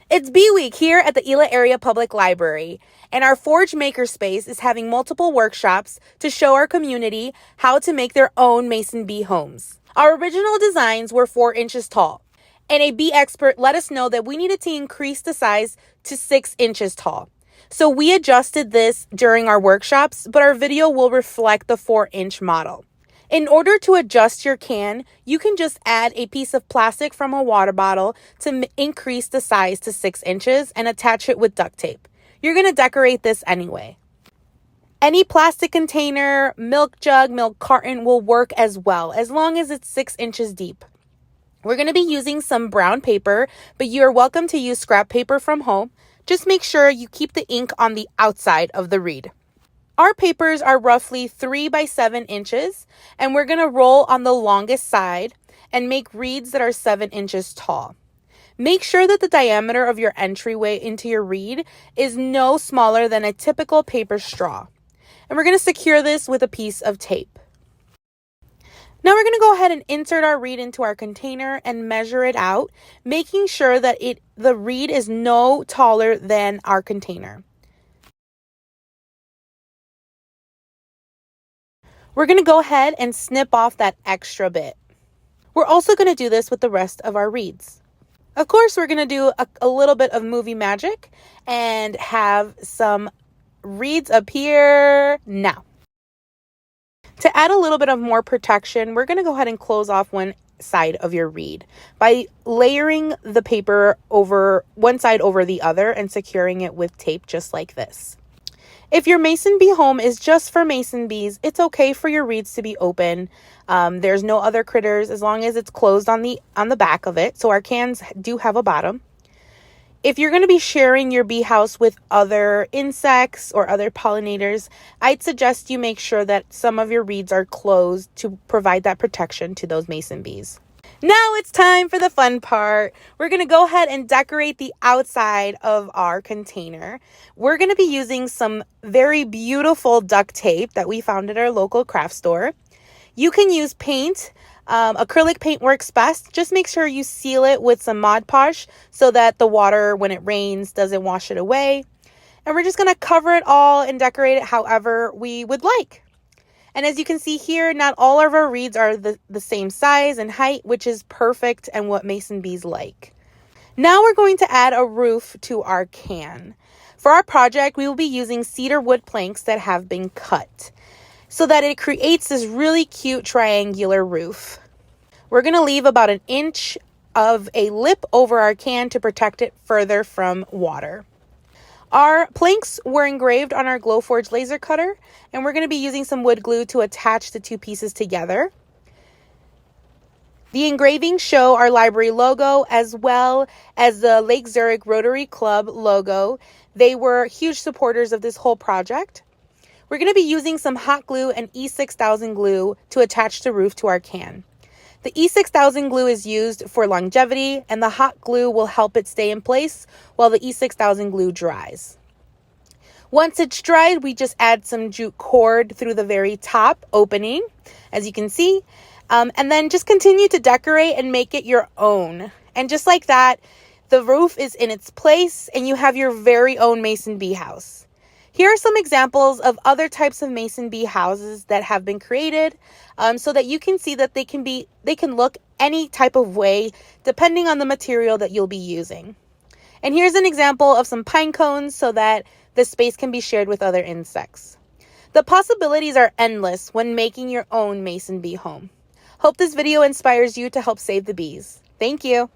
It's Bee Week here at the Ela Area Public Library, and our Forge Makerspace is having multiple workshops to show our community how to make their own mason bee homes. Our original designs were 4 inches tall, and a bee expert let us know that we needed to increase the size to 6 inches tall. So we adjusted this during our workshops, but our video will reflect the 4-inch model. In order to adjust your can, you can just add a piece of plastic from a water bottle to increase the size to 6 inches and attach it with duct tape. You're going to decorate this anyway. Any plastic container, milk jug, milk carton will work as well, as long as it's 6 inches deep. We're going to be using some brown paper, but you are welcome to use scrap paper from home. Just make sure you keep the ink on the outside of the reed. Our papers are roughly 3 by 7 inches, and we're going to roll on the longest side and make reeds that are 7 inches tall. Make sure that the diameter of your entryway into your reed is no smaller than a typical paper straw. And we're going to secure this with a piece of tape. Now we're going to go ahead and insert our reed into our container and measure it out, making sure that the reed is no taller than our container. We're going to go ahead and snip off that extra bit. We're also going to do this with the rest of our reeds. Of course, we're going to do a little bit of movie magic and have some reeds appear now. To add a little bit of more protection, we're going to go ahead and close off one side of your reed by layering the paper over one side over the other and securing it with tape just like this. If your mason bee home is just for mason bees, it's okay for your reeds to be open. There's no other critters as long as it's closed on the back of it. So our cans do have a bottom. If you're going to be sharing your bee house with other insects or other pollinators, I'd suggest you make sure that some of your reeds are closed to provide that protection to those mason bees. Now it's time for the fun part. We're going to go ahead and decorate the outside of our container. We're going to be using some very beautiful duct tape that we found at our local craft store. You can use paint. Acrylic paint works best. Just make sure you seal it with some Mod Podge so that the water, when it rains, doesn't wash it away. And we're just going to cover it all and decorate it however we would like. And as you can see here, not all of our reeds are the same size and height, which is perfect and what mason bees like. Now we're going to add a roof to our can. For our project, we will be using cedar wood planks that have been cut so that it creates this really cute triangular roof. We're going to leave about 1 inch of a lip over our can to protect it further from water. Our planks were engraved on our Glowforge laser cutter, and we're going to be using some wood glue to attach the 2 pieces together. The engravings show our library logo as well as the Lake Zurich Rotary Club logo. They were huge supporters of this whole project. We're going to be using some hot glue and E6000 glue to attach the roof to our can. The E6000 glue is used for longevity, and the hot glue will help it stay in place while the E6000 glue dries. Once it's dried, we just add some jute cord through the very top opening, as you can see, and then just continue to decorate and make it your own. And just like that, the roof is in its place, and you have your very own mason bee house. Here are some examples of other types of mason bee houses that have been created so that you can see that they can look any type of way depending on the material that you'll be using. And here's an example of some pine cones so that the space can be shared with other insects. The possibilities are endless when making your own mason bee home. Hope this video inspires you to help save the bees. Thank you.